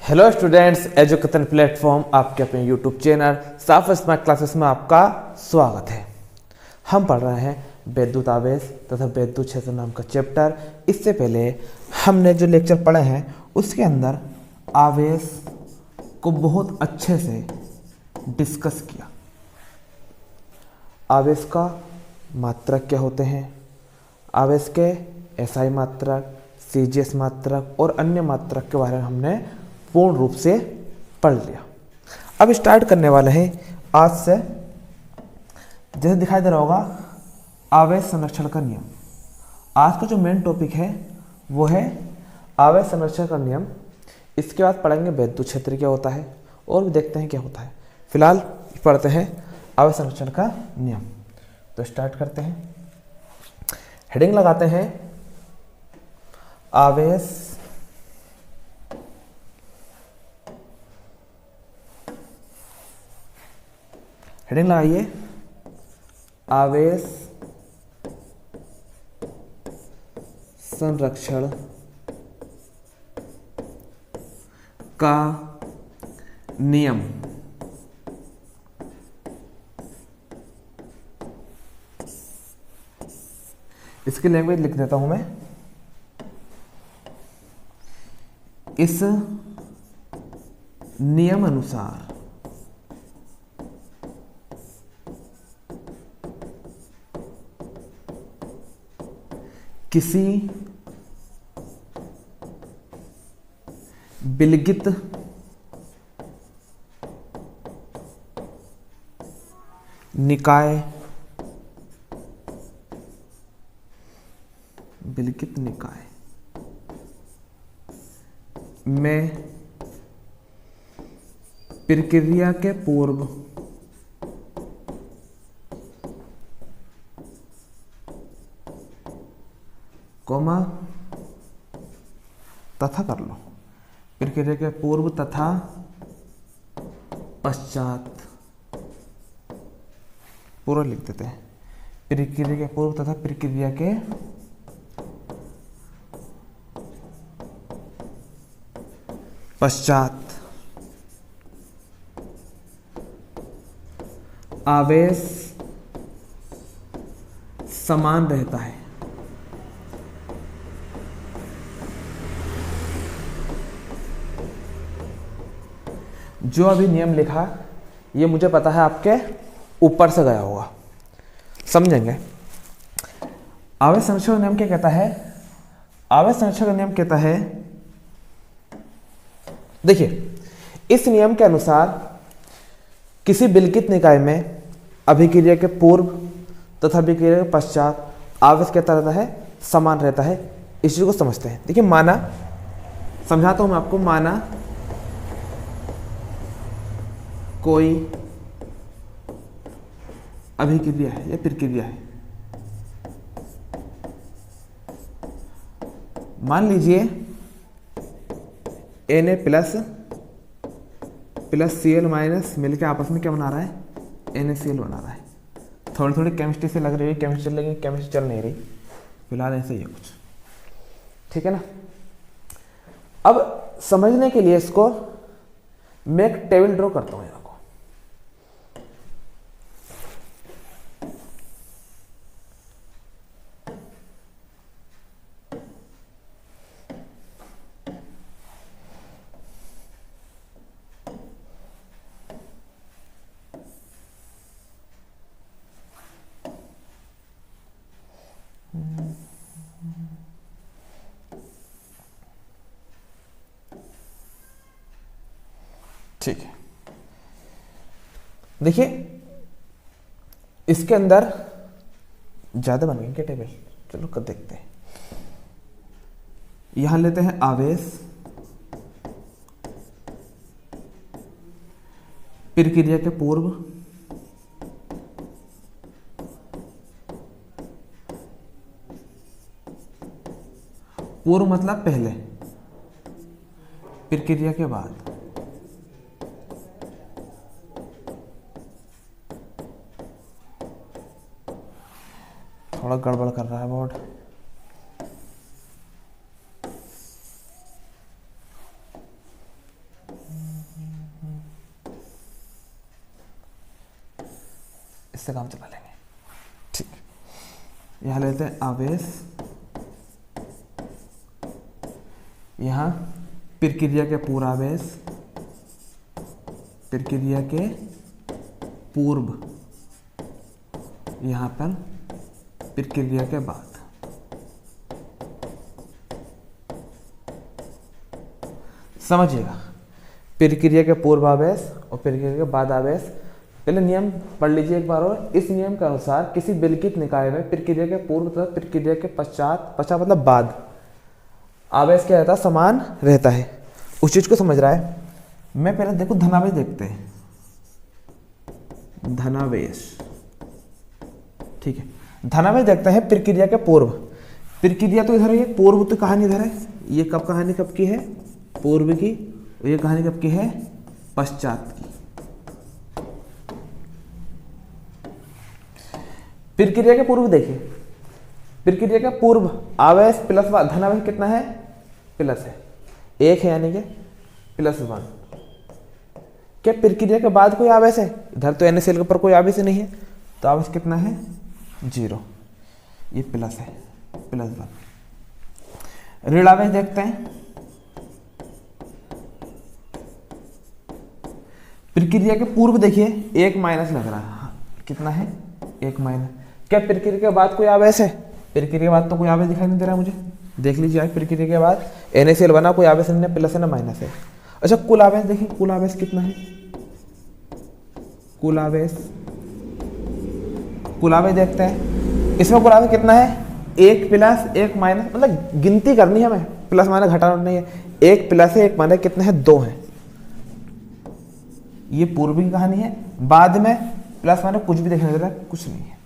Hello students, education platform आपके अपने YouTube channel साफ स्मार्ट क्लासेस में आपका स्वागत है। हम पढ़ रहे हैं वैद्युत आवेश तथा वैद्युत क्षेत्र नाम का चैप्टर। इससे पहले हमने जो लेक्चर पढ़े हैं उसके अंदर आवेश को बहुत अच्छे से डिस्कस किया। आवेश का मात्रक क्या होते हैं, आवेश के एसआई मात्रक, सीजीएस मात्रक और अन्य मात्रक के बारे में हमने पूर्ण रूप से पढ़ लिया। अब स्टार्ट करने वाले हैं आज से। जैसे दिखाई दे रहा होगा आवेश संरक्षण का नियम। आज का जो मेन टॉपिक है वो है आवेश संरक्षण का नियम। इसके बाद पढ़ेंगे वैद्युत क्षेत्र क्या होता है और भी देखते हैं क्या होता है। फिलहाल पढ़ते हैं आवेश संरक्षण का नियम। तो स्टार्ट करते हैं। हेडिंग लगाते हैं आवेश हेडिंग लगाइए आवेश संरक्षण का नियम। इसकी लैंग्वेज लिख देता हूं मैं। इस नियम अनुसार किसी विलगित निकाय में प्रक्रिया के पूर्व कोमा तथा कर लो, प्रक्रिया के पूर्व तथा पश्चात, पूरा लिख देते हैं। प्रक्रिया के पूर्व तथा प्रक्रिया के पश्चात आवेश समान रहता है। जो अभी नियम लिखा ये मुझे पता है आपके ऊपर से गया होगा, समझेंगे। आवेश संरक्षण का नियम क्या कहता है? आवेश संरक्षण का नियम कहता है, देखिए, इस नियम के अनुसार किसी विलगित निकाय में अभिक्रिया के पूर्व तथा अभिक्रिया के पश्चात आवेश कहता रहता है, समान रहता है। इस चीज को समझते हैं। देखिए, माना, समझाता हूं मैं आपको। माना कोई अभिक्रिया है या प्रक्रिया है। मान लीजिए Na प्लस Cl माइनस मिलकर आपस में क्या बना रहा है? NaCl बना रहा है। थोड़ी थोड़ी केमिस्ट्री से लग रही है, केमिस्ट्री चल रही, केमिस्ट्री चल नहीं रही। फिलहाल ऐसे ही है कुछ, ठीक है ना। अब समझने के लिए इसको मैं एक टेबल ड्रॉ करता हूं। ठीक है, देखिए इसके अंदर ज्यादा बन गए क्या टेबल? चलो कर देखते हैं। यहां लेते हैं आवेश, प्रक्रिया के पूर्व, पूर्व मतलब पहले, प्रक्रिया के बाद। थोड़ा गड़बड़ कर रहा है बोर्ड। इससे काम चला लेंगे। ठीक, यहाँ लेते हैं आवेश, यहाँ प्रक्रिया के पूर्वावेश, प्रक्रिया के पूर्व, यहाँ पर प्रक्रिया के बाद। समझिएगा, प्रक्रिया के पूर्व आवेश और प्रक्रिया के बाद आवेश। पहले नियम पढ़ लीजिए एक बार और। इस नियम के अनुसार किसी विलगित निकाय में प्रक्रिया के पूर्व तथा प्रक्रिया के पश्चात, पश्चात मतलब बाद, आवेश क्या रहता है, समान रहता है। उस चीज को समझ रहा है। मैं पहले देखो धनावेश देखते हैं, धनावेश। ठीक है, धनावेश देखते हैं प्रक्रिया के पूर्व। प्रक्रिया तो इधर है, पूर्व तो कहानी इधर है। ये कब कहानी कब की है, पूर्व की, और ये कहानी कब की है, पश्चात की। प्रक्रिया के पूर्व देखिए, प्रक्रिया के पूर्व आवेश प्लस धनावेश कितना है, प्लस है, एक है, यानी कि +1। क्या प्रक्रिया के बाद कोई आवेश है, इधर तो NaCl के ऊपर कोई आवेश नहीं है, तो आवेश कितना है, 0। ये प्लस है, +1। ऋण आवेश देखते हैं। प्रक्रिया के पूर्व देखिए 1 माइनस लग रहा है, कितना है, 1 माइनस। क्या प्रक्रिया के बाद कोई आवेश है, प्रक्रिया के बाद तो कोई आवेश दिखाई नहीं दे रहा मुझे। देख लीजिए आज प्रक्रिया के बाद NaCl बना, कोई आवेश नहीं है, प्लस है ना माइनस है। अच्छा कुल आवेश देखिए, कुल आवेश कितना है, कुल आवेश, कुल आवेश देखते हैं। इसमें कुल आवेश कितना है, 1 + 1 माइनस, मतलब गिनती करनी है हमें, प्लस माइनस घटाना नहीं है। 1 + 1 माइनस कितना है, 2 है। ये पूर्व की कहानी है। बाद में प्लस माइनस कुछ भी देखने दे रहा है, कुछ नहीं है।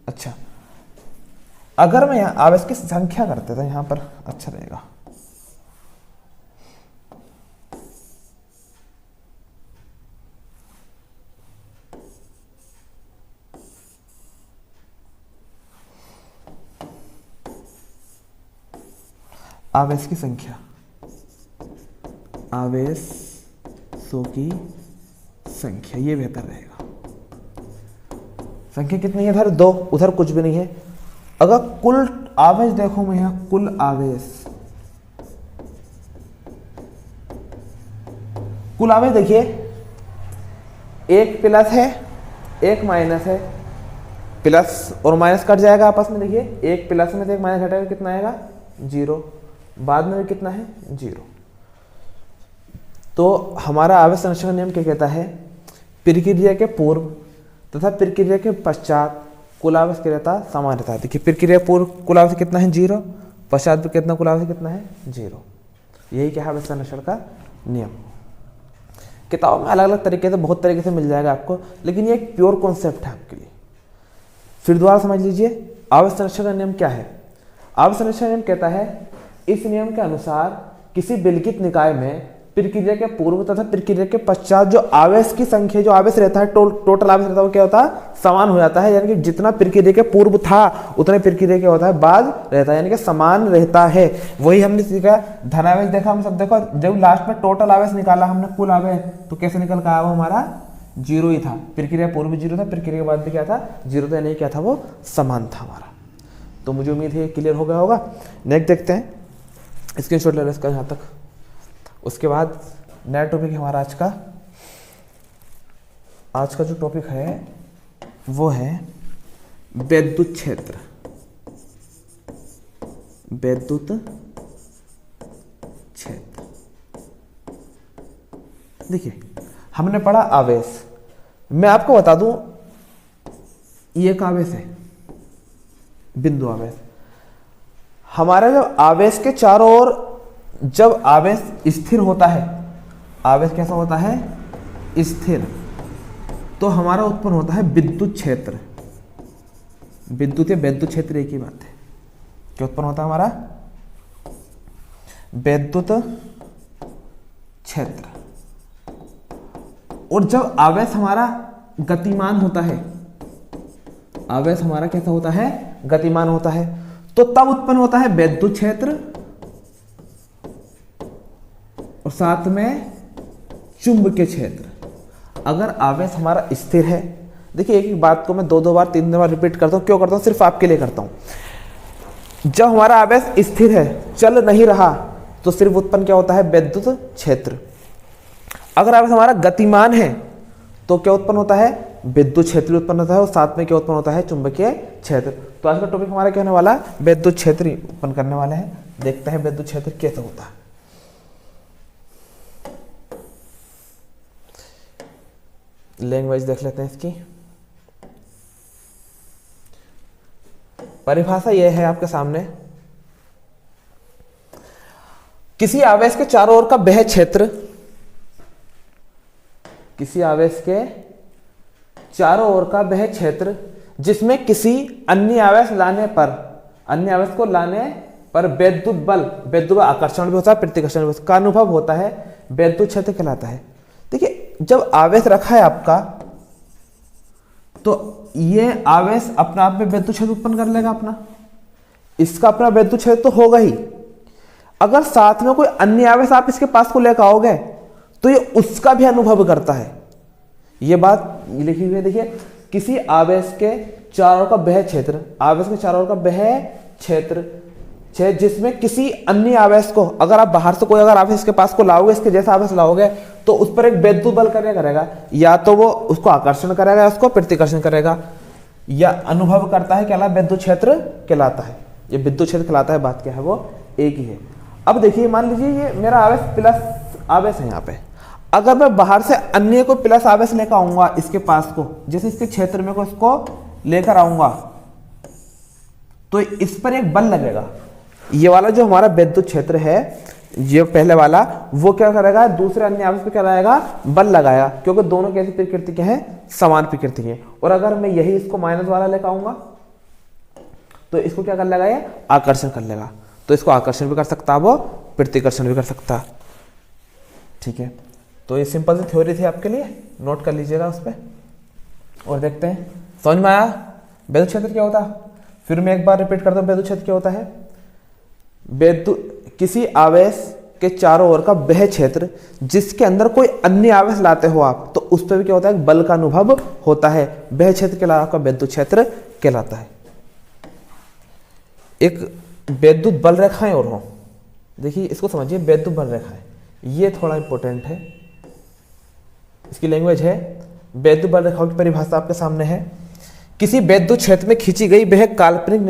अच्छा, अगर मैं यहाँ आवेश की संख्या करते तो यहाँ पर अच्छा रहेगा। आवेश की संख्या, आवेशों की संख्या, ये बेहतर रहेगा। संख्या कितनी है इधर, 2, उधर कुछ भी नहीं है। अगर कुल आवेश देखो मैं यहाँ, कुल आवेश, कुल आवेश देखिए 1 प्लस है, 1 माइनस है, प्लस और माइनस कट जाएगा आपस में। देखिए 1 प्लस में से 1 माइनस घटाएगा, कितना आएगा, 0। बाद में भी कितना है, 0। तो हमारा आवेश संरक्षण का नियम क्या कहता है, प्रक्रिया के पूर्व तथा प्रक्रिया के पश्चात कुल आवेश क्या रहता है, समान रहता है। देखिए प्रक्रिया पूर्व कुल आवेश कितना है, 0, पश्चात पे कितना कुल आवेश कितना है, 0। यही क्या है आवेश संरक्षण का नियम। किताबों में अलग अलग तरीके से, बहुत तरीके से मिल जाएगा आपको, लेकिन ये एक प्योर कॉन्सेप्ट है आपके लिए। फिर दोबारा समझ लीजिए, आवेश संरक्षण का नियम क्या है। आवेश संरक्षण नियम कहता है, इस नियम के अनुसार किसी विलगित निकाय में प्रक्रिया के पूर्व तथा प्रक्रिया के पश्चात जो आवेश की संख्या, जो आवेश रहता है, टोटल आवेश रहता है, वो क्या होता है, समान हो जाता है। यानी कि जितना प्रक्रिया के पूर्व था उतना प्रक्रिया क्या होता है, बाद रहता है, यानी कि समान रहता है। वही हमने सीखा, धनावेश देखा हम सब। देखो जब लास्ट में टोटल आवेश निकाला हमने, कुल आवेश, तो कैसे निकल कर आया, वो हमारा 0 ही था। प्रक्रिया पूर्व भी 0 था, प्रक्रिया के बाद भी क्या था, 0 था, नहीं क्या था, वो समान था हमारा। तो मुझे उम्मीद है क्लियर हो गया होगा। नेक्स्ट देखते हैं, स्क्रीनशॉट ले लो इसका यहाँ तक। उसके बाद नया टॉपिक है हमारा आज का जो टॉपिक है वो है वैद्युत क्षेत्र। वैद्युत क्षेत्र, देखिए हमने पढ़ा आवेश। मैं आपको बता दूं, ये एक आवेश है, बिंदु आवेश। हमारा जब आवेश के चारों ओर, जब आवेश स्थिर होता है, आवेश कैसा होता है, स्थिर, तो हमारा उत्पन्न होता है विद्युत क्षेत्र। विद्युत या वैद्युत क्षेत्र एक ही बात है। क्या उत्पन्न होता है हमारा, वैद्युत क्षेत्र। और जब आवेश हमारा गतिमान होता है, आवेश हमारा कैसा होता है, गतिमान होता है, तो तब उत्पन्न होता है वैद्युत क्षेत्र और साथ में चुंबकीय क्षेत्र। अगर आवेश हमारा स्थिर है, देखिए एक बात को मैं 2 बार 3 बार रिपीट करता हूँ, क्यों करता हूँ, सिर्फ आपके लिए करता हूँ। जब हमारा आवेश स्थिर है, चल नहीं रहा, तो सिर्फ उत्पन्न क्या होता है, विद्युत क्षेत्र। अगर आवेश हमारा गतिमान है तो क्या उत्पन्न होता है, विद्युत क्षेत्र उत्पन्न होता है, और साथ में क्या उत्पन्न होता है, चुंबकीय क्षेत्र। तो आज का टॉपिक हमारा क्या होने वाला है, विद्युत क्षेत्र उत्पन्न करने वाले हैं। देखते हैं विद्युत क्षेत्र कैसे होता है। लैंग्वेज देख लेते हैं इसकी। परिभाषा यह है आपके सामने, किसी आवेश के चारों ओर का वह क्षेत्र, किसी आवेश के चारों ओर का वह क्षेत्र जिसमें किसी अन्य आवेश लाने पर, अन्य आवेश को लाने पर विद्युत बल, विद्युत आकर्षण भी होता है, प्रतिकर्षण भी होता है, का अनुभव होता है, विद्युत क्षेत्र कहलाता है। देखिए जब आवेश रखा है आपका, तो ये आवेश अपने आप में विद्युत क्षेत्र उत्पन्न कर लेगा अपना, इसका अपना विद्युत क्षेत्र तो होगा ही। अगर साथ में कोई अन्य आवेश आप इसके पास को लेकर आओगे तो ये उसका भी अनुभव करता है। ये बात लिखी हुई है, देखिए किसी आवेश के चारों का वह क्षेत्र, आवेश के चारों का वह क्षेत्र जिसमें किसी अन्य आवेश को, अगर आप बाहर से कोई अगर आवेश इसके पास को लाओगे, इसके जैसा आवेश लाओगे, तो उस पर एक विद्युत बल करेगा, या तो वो उसको आकर्षण करेगा या उसको प्रतिकर्षण करेगा, या अनुभव करता है, क्या विद्युत क्षेत्र कहलाता है। ये विद्युत क्षेत्र कहलाता है, बात क्या है वो एक ही है। अब देखिए मान लीजिए ये मेरा आवेश प्लस आवेश है यहाँ पे, अगर मैं बाहर से अन्य को प्लस आवेश लेकर आऊंगा इसके पास को, जैसे इसके क्षेत्र में को इसको लेकर आऊंगा, तो इस पर एक बल लगेगा। ये वाला जो हमारा विद्युत क्षेत्र है, ये पहले वाला, वो क्या करेगा, दूसरे अन्य आवेश पे क्या लगाएगा, बल लगाएगा, क्योंकि दोनों कैसी प्रकृति के हैं, समान प्रकृति के। और अगर मैं यही इसको माइनस वाला लेकर आऊंगा तो इसको क्या कर लेगा, ये आकर्षण कर लेगा। तो इसको आकर्षण भी कर सकता, वो प्रतिकर्षण भी कर सकता। ठीक है, तो ये सिंपल सी थ्योरी थी आपके लिए, नोट कर लीजिएगा उस पर। और देखते हैं समझ में आया विद्युत क्षेत्र क्या होता है। फिर मैं एक बार रिपीट करता हूँ, विद्युत क्षेत्र क्या होता है, किसी आवेश के चारों ओर का वह क्षेत्र जिसके अंदर कोई अन्य आवेश लाते हो आप, तो उस पर भी क्या होता है, बल का अनुभव होता है, वह क्षेत्र कहलाता है, आपका विद्युत क्षेत्र कहलाता है। एक विद्युत बल रेखाएं और हो, देखिए इसको समझिए, विद्युत बल रेखाएं, ये थोड़ा इंपॉर्टेंट है, इसकी लैंग्वेज है। विद्युत बल रेखाओं की परिभाषा आपके सामने है, किसी विद्युत क्षेत्र में खींची गई वह काल्पनिक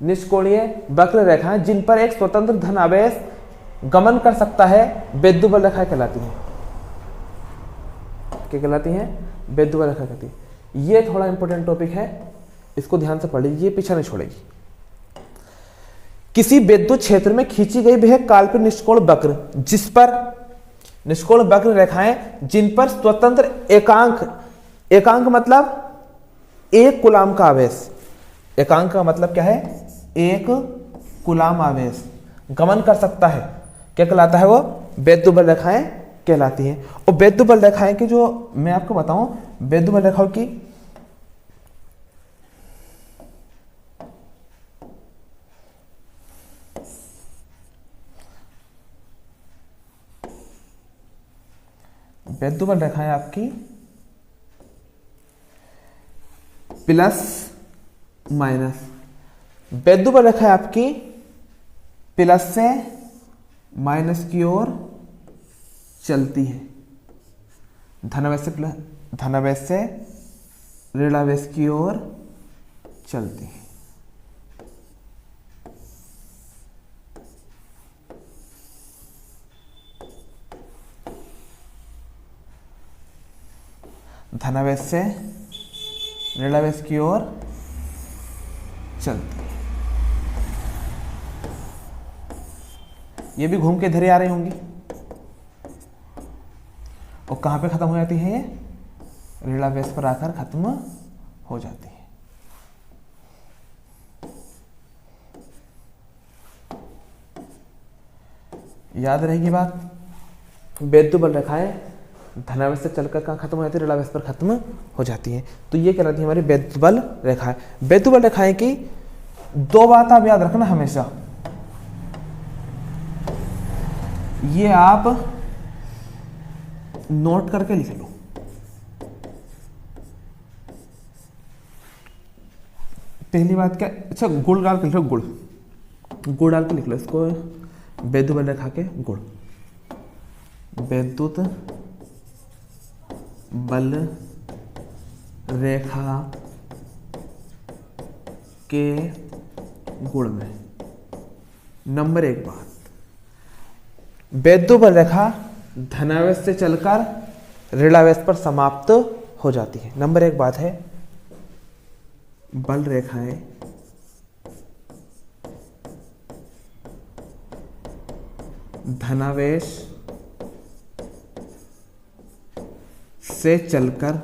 निष्कोणीय वक्र रेखाएं जिन पर एक स्वतंत्र धन आवेश गमन कर सकता है, विद्युत बल रेखाएं कहलाती हैं। क्या कहलाती हैं, विद्युत बल रेखा कहती है। ये थोड़ा इंपॉर्टेंट टॉपिक है, इसको ध्यान से पढ़ लीजिए, पीछे नहीं छोड़ेगी। किसी विद्युत क्षेत्र में खींची गई वह काल्पनिक निष्कोण वक्र, जिस पर निष्कोण वक्र रेखाएं जिन पर स्वतंत्र एकांक मतलब एक कूलाम का आवेश, एकांक का मतलब क्या है, एक कूलाम आवेश गमन कर सकता है, क्या कहलाता है, वो विद्युत बल रेखाएं कहलाती हैं। और विद्युत बल रेखाएं की जो मैं आपको बताऊं, विद्युत बल रेखाओं की विद्युत बल रेखाएं आपकी प्लस माइनस, विद्युत बल रेखा आपकी प्लस से माइनस की ओर चलती है, धनावेश से ऋणावेश की ओर चलती है। धनावेश से ऋणावेश की ओर चलती है। ये भी घूम के इधर ही आ रही होंगी, और कहां पे खत्म हो जाती है, ये ऋणावेश पर आकर खत्म हो जाती है। याद रहेगी बात, विद्युत बल रेखाएं धनावेश से चलकर कहाँ खत्म हो जाती है, ऋणावेश पर खत्म हो जाती है। तो ये कहलाती है हमारी विद्युत बल रेखाएं। विद्युत बल रेखाएं की दो बात आप याद रखना हमेशा, ये आप नोट करके लिख लो। पहली बात क्या, अच्छा गुड़ डाल के लिख लो, गुड़ डाल के लिख लो इसको, वैद्युत बल रेखा के गुण, वैद्युत बल रेखा के गुण में नंबर 1 बात, वैद्युत बल रेखा धनावेश से चलकर ऋणावेश पर समाप्त हो जाती है। नंबर 1 बात है, बल रेखाएं धनावेश से चलकर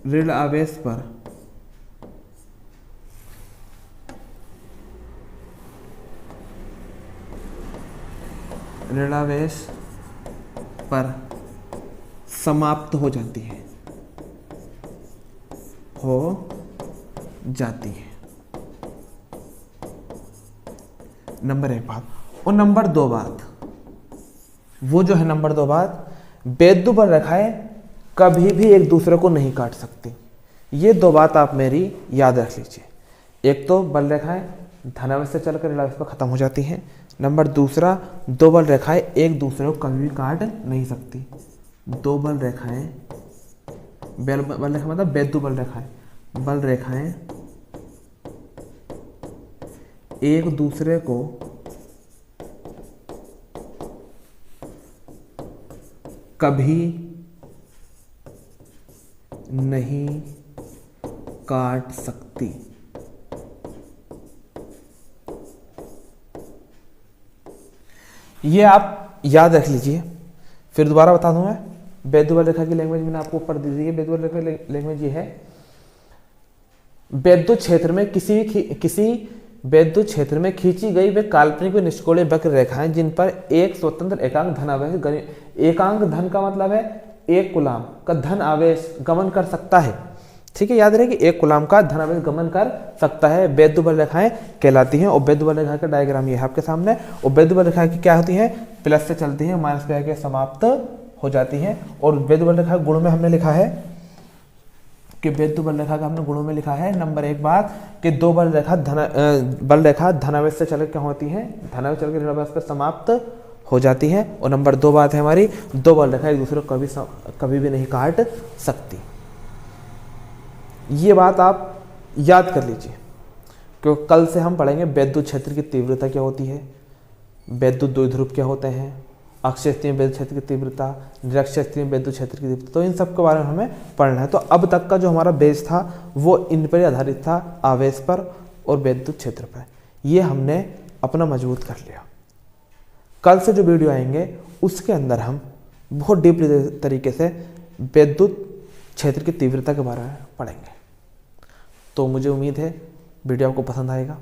ऋण आवेश पर ऋणावेश पर समाप्त हो जाती है, नंबर 1 बात। और नंबर 2 बात, वो जो है नंबर 2 बात, वैद्युत बल रेखाएं कभी भी एक दूसरे को नहीं काट सकती। ये 2 बात आप मेरी याद रख लीजिए। एक तो बल रेखाएं धनावेश से चलकर ऋणावेश पर खत्म हो जाती हैं। नंबर दूसरा, 2 बल रेखाएं एक दूसरे को कभी भी काट नहीं सकती। 2 बल रेखाएं, बल रेखा मतलब वैद्युत बल रेखाएं, बल रेखाएं एक दूसरे को कभी नहीं काट सकती। ये आप याद रख लीजिए। फिर दोबारा बता दूं मैं, वैद्युत बल रेखा की लैंग्वेज मैंने आपको ऊपर दे दी है। वैद्युत बल रेखा की लैंग्वेज ये है, वैद्युत क्षेत्र में किसी वैद्युत क्षेत्र में खींची गई वे काल्पनिक व निष्कोणीय वक्र रेखाएं जिन पर एक स्वतंत्र एकांक धन आवेश, एकांक धन का मतलब है 1 कूलाम का धन आवेश गमन कर सकता है। ठीक है, याद रहे कि 1 कूलाम का धन आवेश गमन कर सकता है, वैद्युत बल रेखाएं कहलाती हैं। और वैद्युत बल रेखा का डायग्राम ये है आपके सामने। और वैद्युत बल रेखा की क्या होती है, प्लस से चलती है, माइनस के समाप्त हो जाती है। और वैद्युत बल रेखा गुण में हमने लिखा है कि वैद्युत बल रेखा का हमने गुणों में लिखा है, नंबर 1 बात कि 2 बल रेखा धनावेश से चलकर क्या होती है, धनावेश चलकर ऋणावेश पर समाप्त हो जाती है। और नंबर 2 बात है हमारी, 2 बल रेखा एक दूसरे को कभी भी नहीं काट सकती। ये बात आप याद कर लीजिए, क्योंकि कल से हम पढ़ेंगे वैद्युत क्षेत्र की तीव्रता क्या होती है, वैद्युत द्विध्रुव क्या होते हैं, अक्षेत्रीय वैद्युत क्षेत्र की तीव्रता, निरक्षेत्रीय वैद्युत क्षेत्र की तीव्रता, तो इन सब के बारे में हमें पढ़ना है। तो अब तक का जो हमारा बेस था वो इन पर आधारित था, आवेश पर और वैद्युत क्षेत्र पर। ये हमने अपना मजबूत कर लिया। कल से जो वीडियो आएंगे उसके अंदर हम बहुत डीपली तरीके से वैद्युत क्षेत्र की तीव्रता के बारे में पढ़ेंगे। तो मुझे उम्मीद है वीडियो आपको पसंद आएगा।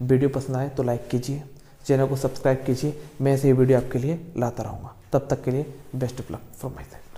वीडियो पसंद आए तो लाइक कीजिए, चैनल को सब्सक्राइब कीजिए। मैं ऐसे ही वीडियो आपके लिए लाता रहूँगा। तब तक के लिए best of luck from my side.